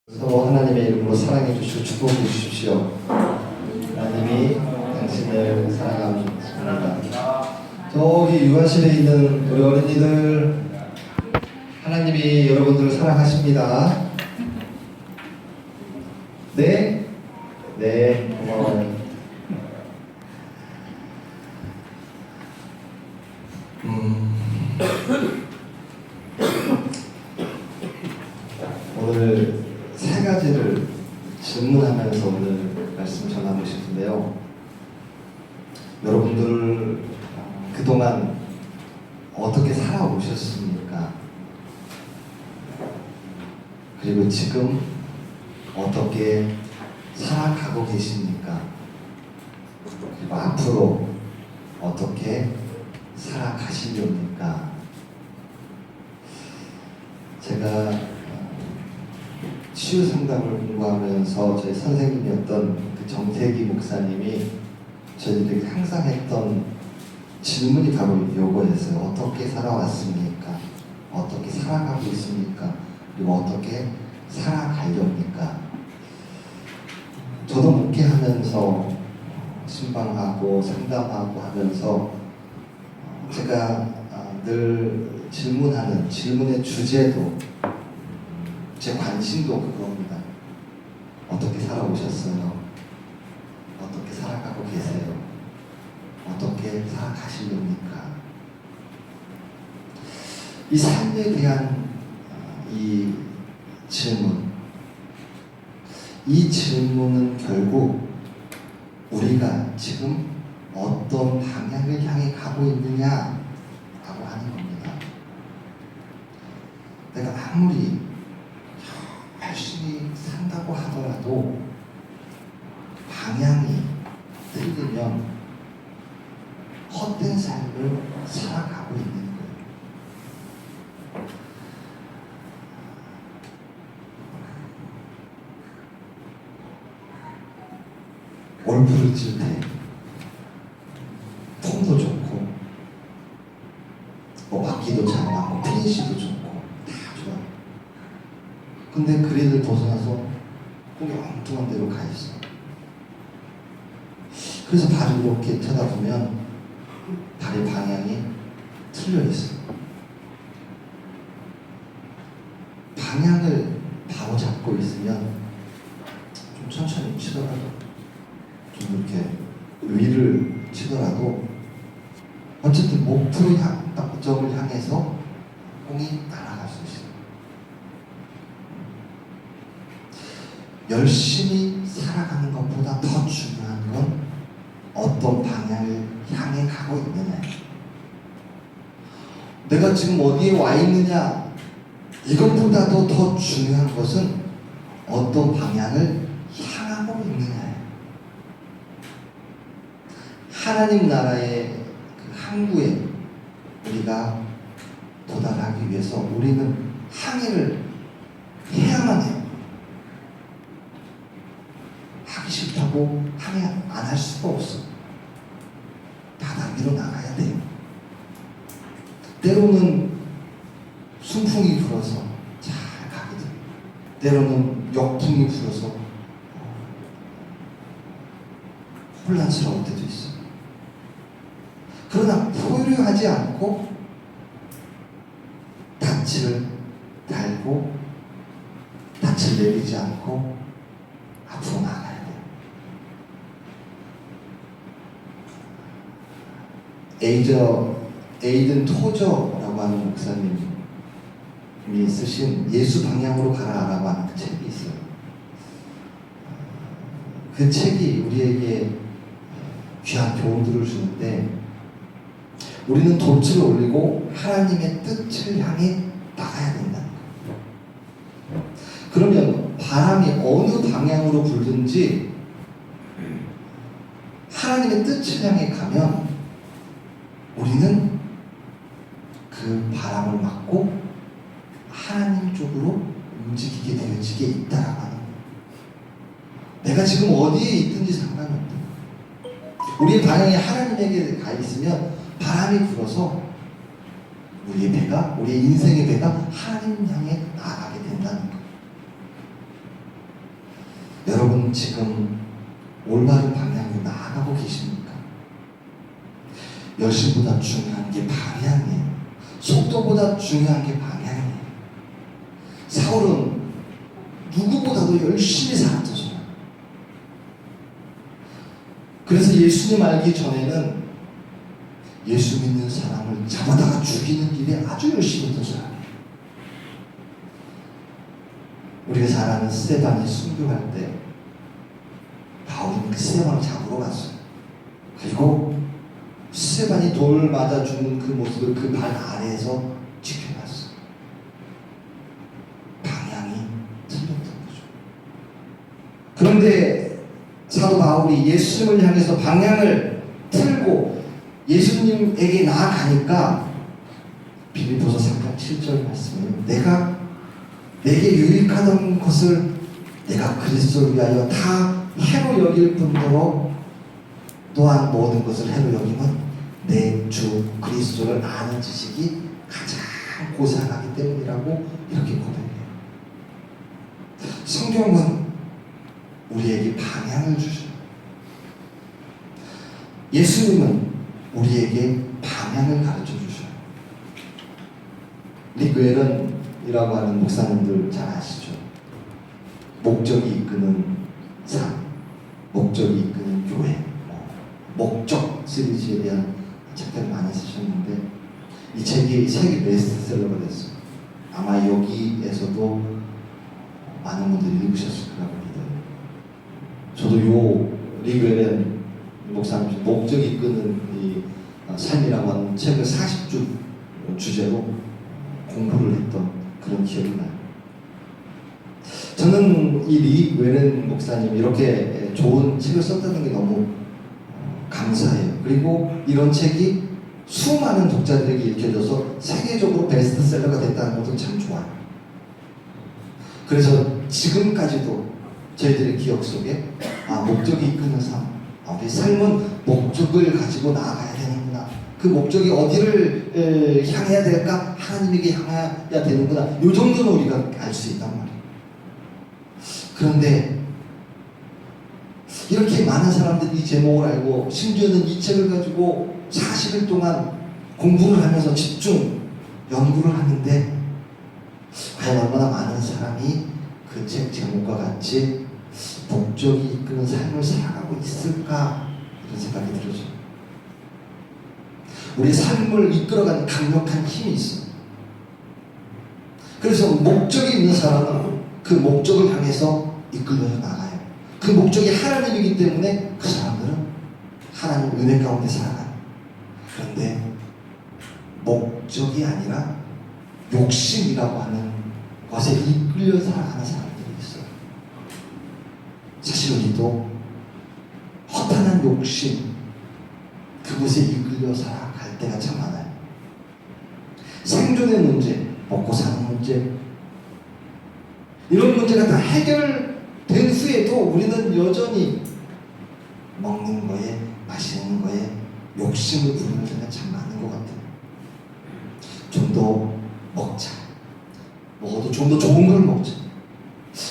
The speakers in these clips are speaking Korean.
서로 하나님의 이름으로 사랑해 주시고 축복해 주십시오. 하나님이 당신을 사랑합니다. 저기 유아실에 있는 우리 어린이들, 하나님이 여러분들을 사랑하십니다. 네? 네, 고마워요. 오늘 세 가지를 질문하면서 오늘 말씀 전하고 싶은데요. 여러분들 그동안 어떻게 살아오셨습니까? 그리고 지금 어떻게 살아가고 계십니까? 그리고 앞으로 어떻게 살아가시렵니까? 제가 치유 상담을 공부하면서 저희 선생님이었던 그 정태기 목사님이 저희들에게 항상 했던 질문이 바로 이거였어요. 어떻게 살아왔습니까? 어떻게 살아가고 있습니까? 그리고 어떻게 살아가렵니까? 저도 목회하면서 신방하고 상담하고 하면서 제가 늘 질문하는 질문의 주제도 제 관심도 그겁니다. 어떻게 살아오셨어요? 어떻게 살아가고 계세요? 어떻게 살아가시렵니까? 이 삶에 대한 이 질문은 결국 우리가 지금 어떤 방향을 향해 가고 있느냐라고 하는 겁니다. 내가 아무리 열심히 산다고 하더라도 방향이 틀리면 헛된 삶을 살아가고 있는 거예요. 골프를 칠 때 폼도 좋고 맞기도 잘 맞고 피니시도 좋고 다 좋아요. 근데 그린을 벗어나서 공이 엉뚱한 데로 가 있어. 그래서 발을 이렇게 쳐다보면 발의 방향이 틀려 있어. 방향을 바로 잡고 있으면 좀 천천히 치더라도, 좀 이렇게 위를 치더라도 어쨌든 목표점을 향해서 공이 날아갈 수 있어요. 열심히 살아가는 것보다 더 중요한 건 어떤 방향을 향해 가고 있느냐예요. 내가 지금 어디에 와 있느냐, 이것보다도 더 중요한 것은 어떤 방향을 향하고 있느냐예요. 하나님 나라의 그 항구에 우리가 도달하기 위해서 우리는 항해를 해야만 해요. 하기 싫다고 항해 안 할 수가 없어. 바다 위로 나가야 돼요. 때로는 순풍이 불어서 잘 가게 돼요. 때로는 역풍이 불어서 혼란스러울 때도 있어요. 그러나 포효하지 않고 닻을 달고 닻을 내리지 않고 앞으로 나가야 돼요. 에이든 토저라고 하는 목사님이 쓰신 예수 방향으로 가라라고 하는 그 책이 있어요. 그 책이 우리에게 귀한 교훈들을 주는데, 우리는 돛을 올리고 하나님의 뜻을 향해 나가야 된다는 거예요. 그러면 바람이 어느 방향으로 불든지 하나님의 뜻을 향해 가면 우리는 그 바람을 막고 하나님 쪽으로 움직이게 되어지게 있다라고 하는 거예요. 내가 지금 어디에 있든지 상관없다. 우리의 방향이 하나님에게 가 있으면 바람이 불어서 우리의 배가, 우리의 인생의 배가 하나님 향해 나아가게 된다는 거예요. 여러분 지금 올바른 방향으로 나아가고 계십니까? 열심보다 중요한 게 방향이에요. 속도보다 중요한 게 방향이에요. 사울은 누구보다도 열심히 살았죠. 그래서 예수님 알기 전에는 예수 믿는 사람을 잡아다가 죽이는 일에 아주 열심히 했던 사람이에요. 우리가 잘 아는 스데반이 순교할 때 바울이 그 스데반을 잡으러 갔어요. 그리고 스데반이 돌 맞아 죽는 그 모습을 그 발 아래에서 지켜봤어요. 방향이 틀렸던 거죠. 그런데 사도 바울이 예수님을 향해서 방향을 틀고 예수님에게 나아가니까 빌립보서 3장 7절 말씀이에요. 내게 유익하던 것을 내가 그리스도를 위하여 다 해로 여길 뿐더러 또한 모든 것을 해로 여김은 내 주 그리스도를 아는 지식이 가장 고상하기 때문이라고 이렇게 고백해요. 성경은 우리에게 방향을 주셔요. 예수님은 우리에게 방향을 가르쳐 주셔요. 릭 웨런이라고 하는 목사님들 잘 아시죠? 목적이 이끄는 삶, 목적이 이끄는 교회, 목적 시리즈에 대한 책들을 많이 쓰셨는데 이 책이 세계 베스트셀러가 됐어요. 아마 여기에서도 많은 분들이 읽으셨을 거라고 믿어요. 저도 릭 웨런 목사님 목적이 이끄는 이 삶이라고 하는 책을 40주 주제로 공부를 했던 그런 기억이 나요. 저는 이 릭 웨런 목사님이 이렇게 좋은 책을 썼다는 게 너무 감사해요. 그리고 이런 책이 수많은 독자들에게 읽혀져서 세계적으로 베스트셀러가 됐다는 것도 참 좋아요. 그래서 지금까지도 저희들의 기억 속에 목적이 이끄는 삶, 우리 삶은 목적을 가지고 나아가야 되는구나. 그 목적이 어디를 향해야 될까? 하나님에게 향해야 되는구나. 이 정도는 우리가 알 수 있단 말이에요. 그런데 이렇게 많은 사람들이 이 제목을 알고 심지어는 이 책을 가지고 40일 동안 공부를 하면서 집중 연구를 하는데 과연 얼마나 많은 사람이 그 책 제목과 같이 목적이 이끄는 삶을 살아가고 있을까 이런 생각이 들어요. 우리 삶을 이끌어가는 강력한 힘이 있어요. 그래서 목적이 있는 사람은 그 목적을 향해서 이끌려서 나가요. 그 목적이 하나님이기 때문에 그 사람들은 하나님 은혜 가운데 살아가요. 그런데 목적이 아니라 욕심이라고 하는 것에 이끌려 살아가는 사람들이 있어요. 사실 우리도 허탄한 욕심 그곳에 이끌려 살아갈 때가 참 많아요. 생존의 문제, 먹고 사는 문제 이런 문제가 다 해결된 후에도 우리는 여전히 먹는 거에 마시는 거에 욕심을 부리는 때가 참 많은 것 같아요. 좀 더 먹자. 먹어도 좀 더 좋은 걸 먹자.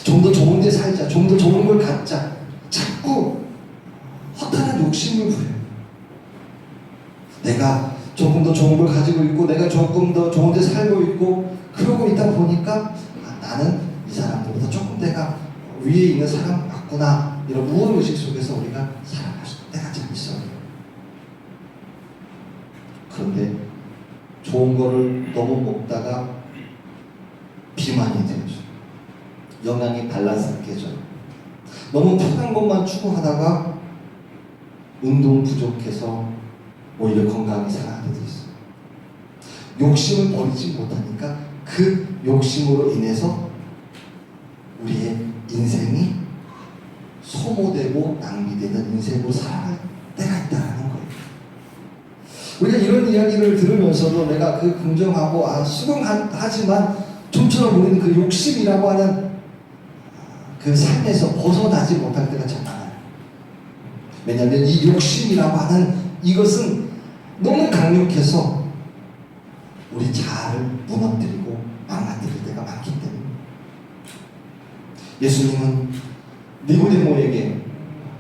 좀 더 좋은 데 살자. 좀 더 좋은 걸 갖자. 자꾸 허탄한 욕심을 부려요. 내가 조금 더 좋은 걸 가지고 있고 내가 조금 더 좋은 데 살고 있고 그러고 있다 보니까 나는 이 사람들보다 조금 내가 위에 있는 사람 같구나 이런 우월의식 속에서 우리가 살아갈 때가 참 있어요. 그런데 좋은 거를 너무 먹다가 비만이 되죠. 영양이 밸런스가 깨져요. 너무 편한 것만 추구하다가 운동 부족해서 오히려 건강이 상하게 돼 있어요. 욕심을 버리지 못하니까 그 욕심으로 인해서 우리의 인생이 소모되고 낭비되는 인생으로 살아갈 때가 있다는 거예요. 우리가 이런 이야기를 들으면서도 내가 그 긍정하고 수긍하지만 좀처럼 우리는 그 욕심이라고 하는 그 삶에서 벗어나지 못할 때가 참 많아요. 왜냐하면 이 욕심이라고 하는 이것은 너무 강력해서 우리 자아를 무너뜨리고 망가뜨릴 때가 많기 때문에 예수님은 니고데모에게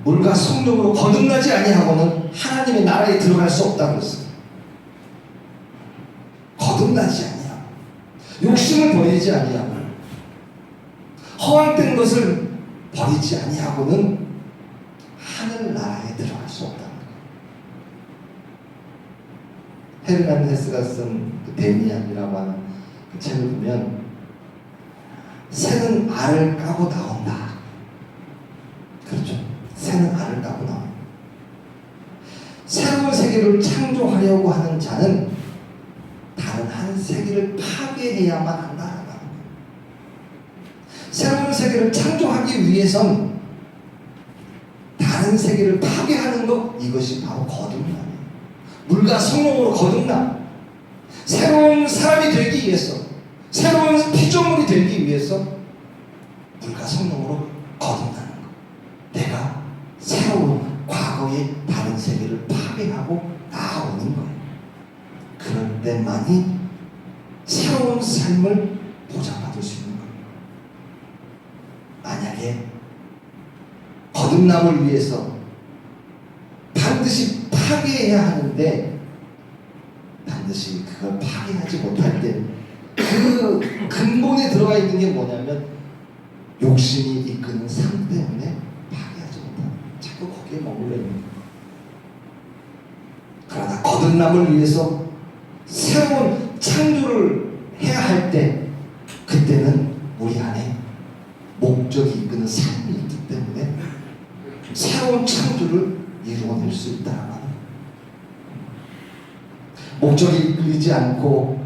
물과 성령으로 거듭나지 아니하고는 하나님의 나라에 들어갈 수 없다고 했어요. 거듭나지 아니하고 욕심을 버리지 아니하고 허황된 것을 버리지 아니하고는 하늘나라에 들어갈 수 없다는 거예요. 헤르만 헤스가 쓴 그 데미안이라고 하는 그 책을 보면 새는 알을 까고 나온다. 그렇죠. 새는 알을 까고 나온다. 새로운 세계를 창조하려고 하는 자는 다른 한 세계를 파괴해야만 한다라는 거예요. 새로운 세계를 창조하기 위해선 다른 세계를 파괴하는 것, 이것이 바로 거듭남이에요. 물과 성령으로 거듭남. 새로운 사람이 되기 위해서, 새로운 피조물이 되기 위해서 물과 성령으로 거듭나는 것. 내가 새로운 과거의 다른 세계를 파괴하고 나아오는 거예요. 그럴 때만이 새로운 삶을 보장받을 수 있는 거예요. 만약에 거듭남을 위해서 반드시 파괴해야 하는데 반드시 그걸 파괴하지 못할 때 그 근본에 들어가 있는 게 뭐냐면 욕심이 이끄는 삶 때문에 파괴하지 못하는, 자꾸 거기에 머물러 있는 거예요. 그러나 거듭남을 위해서 새로운 창조를 해야 할 때 그때는 우리 안에 목적이 이끄는 삶이 있기 때문에 새로운 창조를 이루어낼 수 있다는 거예요. 목적이 이끌리지 않고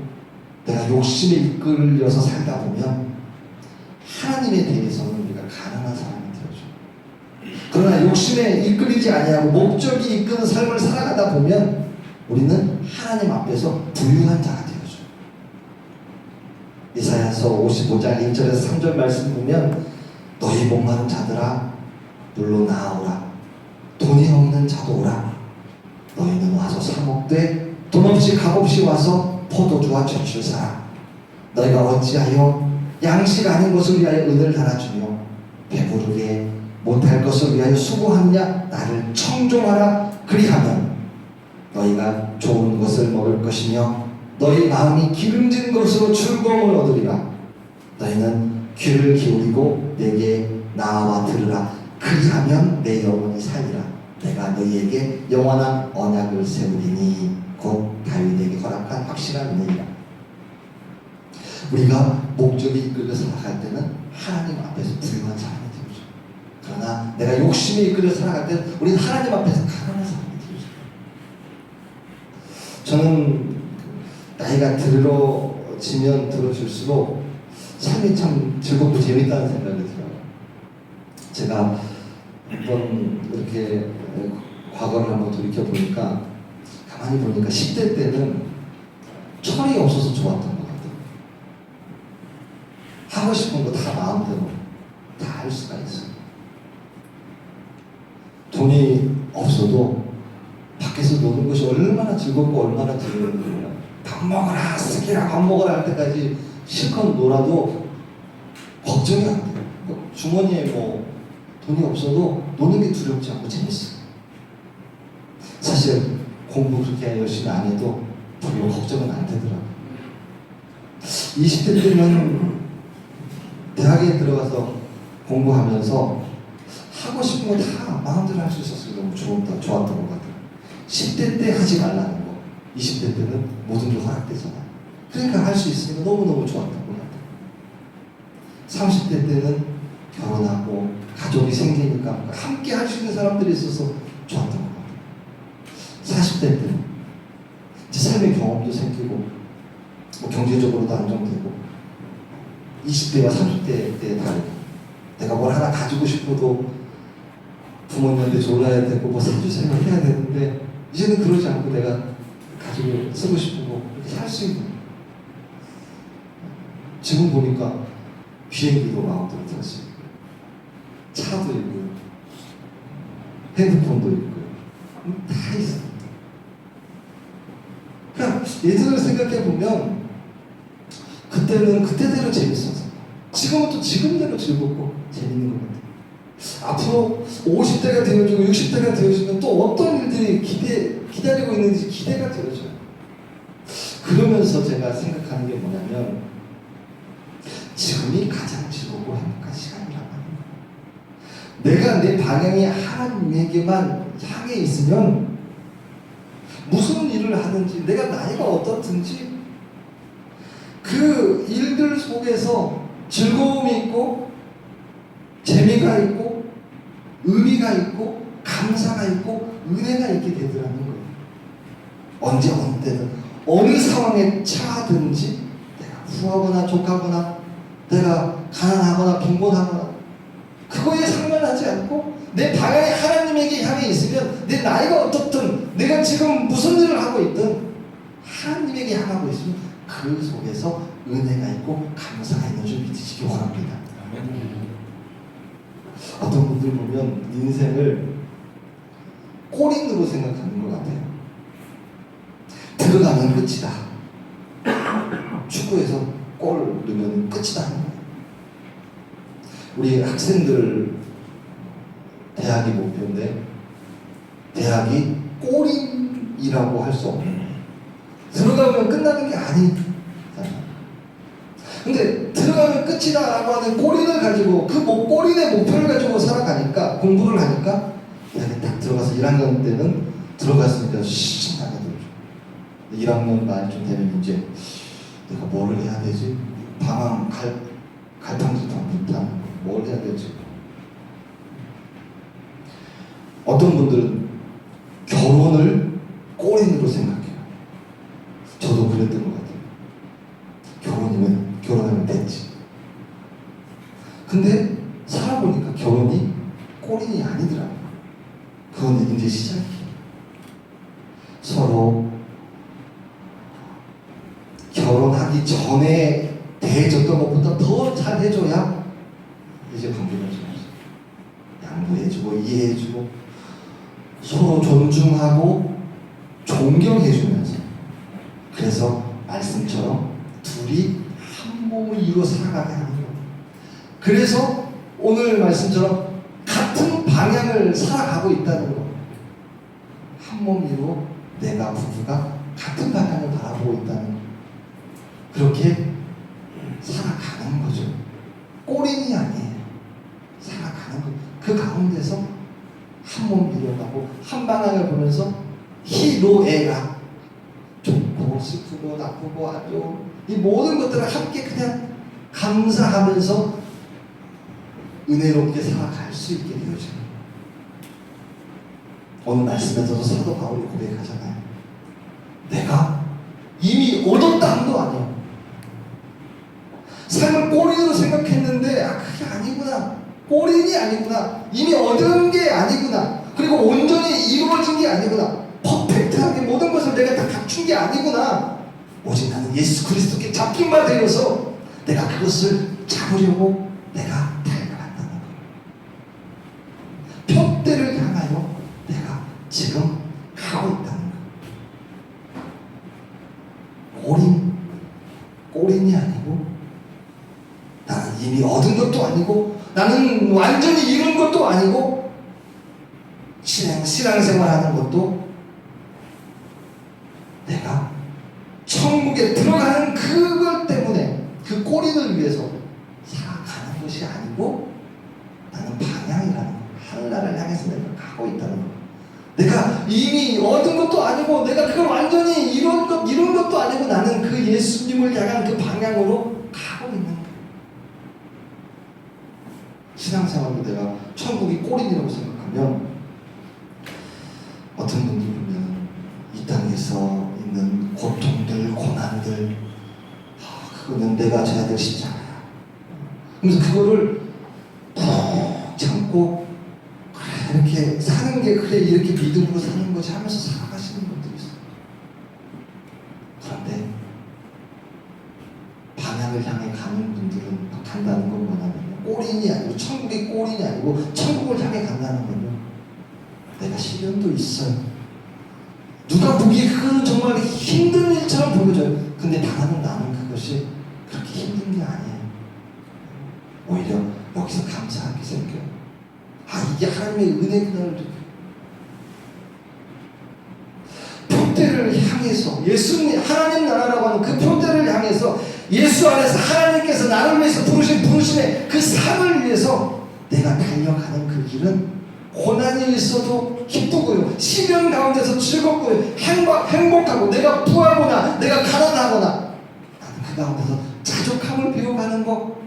내가 욕심에 이끌려서 살다 보면 하나님에 대해서는 우리가 가난한 사람이 되어져. 그러나 욕심에 이끌리지 아니하고 목적이 이끄는 삶을 살아가다 보면 우리는 하나님 앞에서 부유한 자가 되어져. 이사야서 55장 1절에서 3절 말씀 보면 너희 목마른 자들아 물로 나아오라. 돈이 없는 자도 오라. 너희는 와서 사 먹되 돈 없이 값 없이 와서 포도주와 젖을 사라. 너희가 어찌하여 양식 아닌 것을 위하여 은을 달아주며 배부르게 못할 것을 위하여 수고하느냐. 나를 청종하라. 그리하면 너희가 좋은 것을 먹을 것이며 너희 마음이 기름진 것으로 즐거움을 얻으리라. 너희는 귀를 기울이고 내게 나와 들으라. 그리하면 내 영혼이 살리라. 내가 너희에게 영원한 언약을 세우리니 곧 다윗에게 허락한 확실한 은혜이라. 우리가 목적에 이끌려 살아갈 때는 하나님 앞에서 부유한 사람이 되죠. 그러나 내가 욕심에 이끌려 살아갈 때는 우리는 하나님 앞에서 가난한 사람이 되죠. 저는 나이가 들어지면 들어질수록 삶이 참 즐겁고 재밌다는 생각이 들어요. 제가 한번 이렇게 과거를 한번 돌이켜 보니까 가만히 보니까 10대 때는 철이 없어서 좋았던 것 같아요. 하고 싶은 거 다 마음대로 다 할 수가 있어요. 돈이 없어도 밖에서 노는 것이 얼마나 즐겁고 얼마나 즐거운지. 밥 먹어라, 쓰기라, 밥 먹어라 할 때까지 실컷 놀아도 걱정이 안 돼요. 주머니에 뭐 돈이 없어도 노는 게 두렵지 않고 재밌어요. 사실 공부 그렇게 열심히 안 해도 별로 걱정은 안 되더라고요. 20대 때는 대학에 들어가서 공부하면서 하고 싶은 거 다 마음대로 할 수 있었어요. 너무 좋았던 것 같아요. 10대 때 하지 말라는 거, 20대 때는 모든 게 허락되잖아요. 그러니까 할 수 있으니까 너무너무 좋았던 것 같아요. 30대 때는 결혼하고 가족이 생기니까 함께 할 수 있는 사람들이 있어서 좋았던 것 같아요. 40대 때는 이제 삶의 경험도 생기고 뭐 경제적으로도 안정되고 20대와 30대 때 다르고 내가 뭘 하나 가지고 싶어도 부모님한테 졸라야 되고 뭐 사주세요 해야 되는데 이제는 그러지 않고 내가 가지고 쓰고 싶은 거 이렇게 할 수 있는. 지금 보니까 비행기도 마음대로 탈 수 있고 차도 있고 핸드폰도 있고 다 있어요. 그러니까 예전을 생각해 보면 그때는 그때대로 재밌었어. 지금은 또 지금대로 즐겁고 재밌는 것 같아요. 앞으로 50대가 되어지고 60대가 되어지면 또 어떤 일들이 기다리고 있는지 기대가 되어져요. 그러면서 제가 생각하는 게 뭐냐면 지금이 가장 즐겁고 행복한 시간이라고 하는 거예요. 내가 내 방향이 하나님에게만 향해 있으면 무슨 일을 하든지 내가 나이가 어떻든지 그 일들 속에서 즐거움이 있고 재미가 있고 의미가 있고 감사가 있고 은혜가 있게 되더라는 거예요. 언제 어느 때든 어느 상황에 처하든지 내가 부하거나 족하거나 내가 가난하거나 빈곤하거나 그거에 상관하지 않고 내 방향이 하나님에게 향해 있으면 내 나이가 어떻든 내가 지금 무슨 일을 하고 있든 하나님에게 향하고 있으면 그 속에서 은혜가 있고 감사가 있는 줄 믿으시기 원합니다. 어떤 분들 보면 인생을 골인으로 생각하는 것 같아요. 들어가면 끝이다. 축구에서 골 넣으면 끝이다. 우리 학생들 대학이 목표인데 대학이 골인이라고 할 수 없는 거예요. 들어가면 끝나는 게 아니잖아요. 근데 들어가면 끝이다라고 하는 골인을 가지고 그 골인의 목표를 가지고 살아가니까 공부를 하니까 대학에 딱 들어가서 1학년 때는 들어갔으니까 신나게 들어줘. 1학년 말이 좀 되면 이제 내가 뭘 해야 되지? 방황 갈팡질팡 못하는 뭘 해야 되지? 어떤 분들은 결혼을 골인으로 생각해요. 저도 그랬던 것 같아요. 결혼하면 됐지. 근데 살아보니까 결혼이 골인이 아니더라고요. 그건 이제 시작이에요. 서로 결혼하기 전에 대해줬던 것보다 더 잘해줘야 이제 관계가 좋아져요. 양보해주고 이해해주고 서로 존중하고 존경해주면서 그래서 말씀처럼 둘이 한 몸을 이루어 살아가게 하는 거예요. 그래서 오늘 말씀처럼 같은 방향을 살아가고 있다는 거. 한 몸 이루어 내가 부부가 같은 방향을 바라보고 있다는 거. 그렇게 살아가는 거죠. 꼬린이 아니에요. 살아가는 거. 그 가운데서 한 몸 이루어가고 한 방향을 보면서 희노애락 좋고 슬프고 나쁘고 안 좋은 이 모든 것들을 함께 그냥 감사하면서 은혜롭게 살아갈 수 있게 되어져요. 오늘 말씀에서도 사도 바울이 고백하잖아요. 내가 이미 얻었다 한도 아니에요. 삶을 꼬린으로 생각했는데 그게 아니구나. 꼬린이 아니구나. 이미 얻은 게 아니구나. 그리고 온전히 이루어진 게 아니구나. 퍼펙트하게 모든 것을 내가 다 갖춘 게 아니구나. 오직 나는 예수 그리스도께 잡힌 바 되어서 내가 그것을 잡으려고 내가 달려간다는 거예요. 표대를 향하여 내가 지금 가고 있다는 거예요. 꼬린이 아니고 나는 이미 얻은 것도 아니고 나는 완전히 이룬 것도 아니고 신앙생활하는 것도 내가 천국에 들어가는 그것 때문에 그 꼬리를 위해서 살아가는 것이 아니고 나는 방향이라는 거, 하늘나라를 향해서 내가 가고 있다는 거. 내가 이미 얻은 것도 아니고 내가 그걸 완전히 이룬 것도 아니고 나는 그 예수님을 향한 그 방향으로 가고 있는 거예요. 신앙생활로 내가 천국이 꼬린이라고 생각하면 어떤 분들 보면 이 땅에서 있는 고통들, 고난들 그거는 내가 져야 될 십자가야. 그래서 그거를 푹 참고 그래 이렇게 사는 게 그래 이렇게 믿음으로 사는 거지 하면서 살아가시는 분들이 있어요. 그런데 방향을 향해 가는 분들은 간다는 건 뭐냐면 꼬린이 아니고 천국이 꼬린이 아니고 천국을 향해 간다는 거죠. 내가 시련도 있어요. 누가 보기에 그거는 정말 힘든 일처럼 보여져요. 근데 나는 그것이 그렇게 힘든 게 아니에요. 오히려 여기서 감사하게 생겨요. 이게 하나님의 은혜구나를 표대를 향해서 예수님 하나님 나라라고 하는 그 표대를 향해서 예수 안에서 하나님께서 나를 위해서 부르신 부르심의 그 상을 위해서 내가 달려가는 그 길은 고난이 있어도 기쁘고요, 시련 가운데서 즐겁고요, 행복하고, 내가 부하거나 내가 가난하거나 나는 그 가운데서 자족함을 배워가는 것,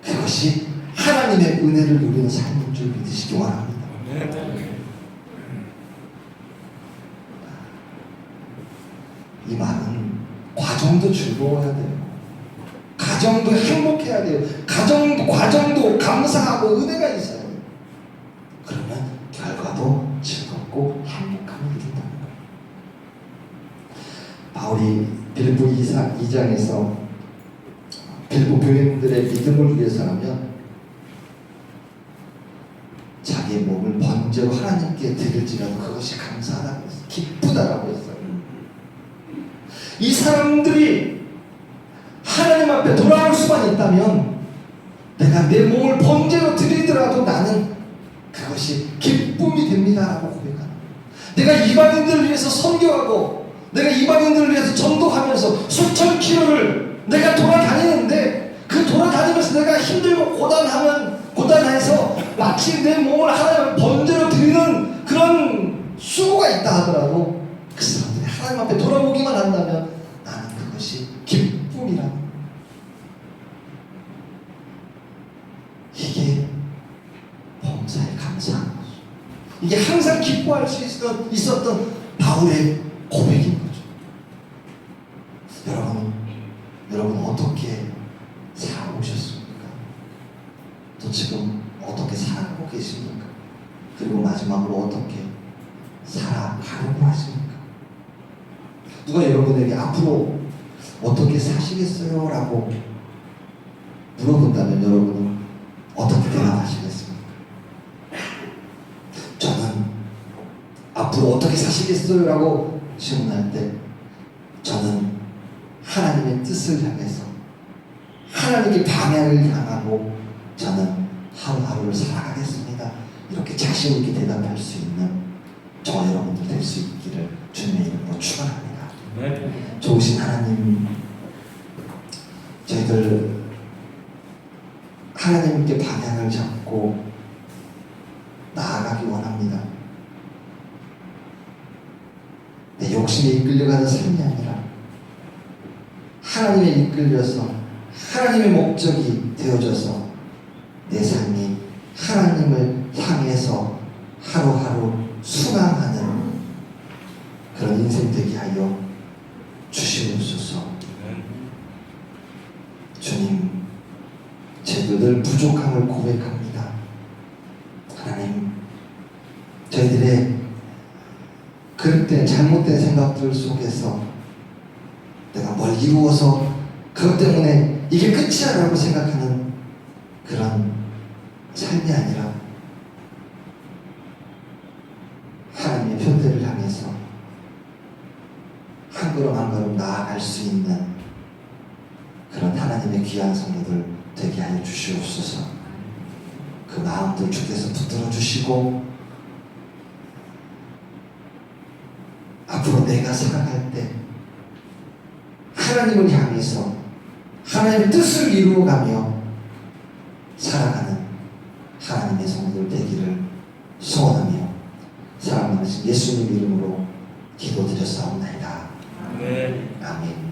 그것이 하나님의 은혜를 누리는 삶인 줄 믿으시기 원합니다. 이 말은 과정도 즐거워야 돼요. 가정도 행복해야 돼요. 과정도 감사하고 은혜가 있어야 돼요. 그러면 결과도 즐겁고 행복함을 누린다는 거예요. 바울이 빌립보 2장에서 빌립보 교인들의 믿음을 위해서라면 자기의 몸을 번제로 하나님께 드릴지라도 그것이 감사하다고 했어요. 기쁘다라고 했어요. 이 사람들이 하나님 앞에 돌아올 수만 있다면 내가 내 몸을 번제로 드리더라도 나는 그것이 기쁨이 됩니다라고 고백하는 거예요. 내가 이방인들을 위해서 선교하고 내가 이방인들을 위해서 전도하면서 수천 킬로를 내가 돌아다니는데 그 돌아다니면서 내가 힘들고 고단해서 마치 내 몸을 하나님 앞에 번제로 드리는 그런 수고가 있다 하더라도 그 사람들이 하나님 앞에 돌아오기만 한다면 나는 그것이 기쁨이라는 거예요. 이게 범사에 감사한 거죠. 이게 항상 기뻐할 수 있었던 바울의 고백인 거죠. 여러분 어떻게 살아오셨습니까? 또 지금 어떻게 살아가고 계십니까? 그리고 마지막으로 어떻게 살아가려고 하십니까? 누가 여러분에게 앞으로 어떻게 사시겠어요? 라고 물어본다면 여러분은 어떻게 대답하시겠습니까? 저는 앞으로 어떻게 사시겠어요? 라고 질문할 때 저는 하나님의 뜻을 향해서 하나님의 방향을 향하고 저는 하루하루를 살아가겠습니다. 이렇게 자신 있게 대답할 수 있는 저와 여러분들 될 수 있기를 주님의 이름으로 축원합니다. 네. 좋으신 하나님, 저희들 하나님께 방향을 잡고 나아가기 원합니다. 내 욕심에 이끌려가는 삶이 아니라 하나님에 이끌려서 하나님의 목적이 되어져서 내 삶이 하나님을 향해서 하루하루 순항하는 그런 인생 되게 하여 주시옵소서. 주님, 저희도 늘 부족함을 고백합니다. 하나님, 저희들의 그릇된 잘못된 생각들 속에서 내가 뭘 이루어서 그것 때문에 이게 끝이야 라고 생각하는 그런 삶이 아니라 하나님의 편대를 향해서 한 걸음 한 걸음 나아갈 수 있는 그런 하나님의 귀한 성도들 되게 하여 주시옵소서. 그 마음들 주께서 붙들어 주시고 앞으로 내가 살아갈 때 하나님을 향해서 하나님의 뜻을 이루어가며 살아가는 하나님의 성도들 되기를 소원하며 사랑 많으신 예수님 이름으로 기도드렸사옵나이다. 아멘.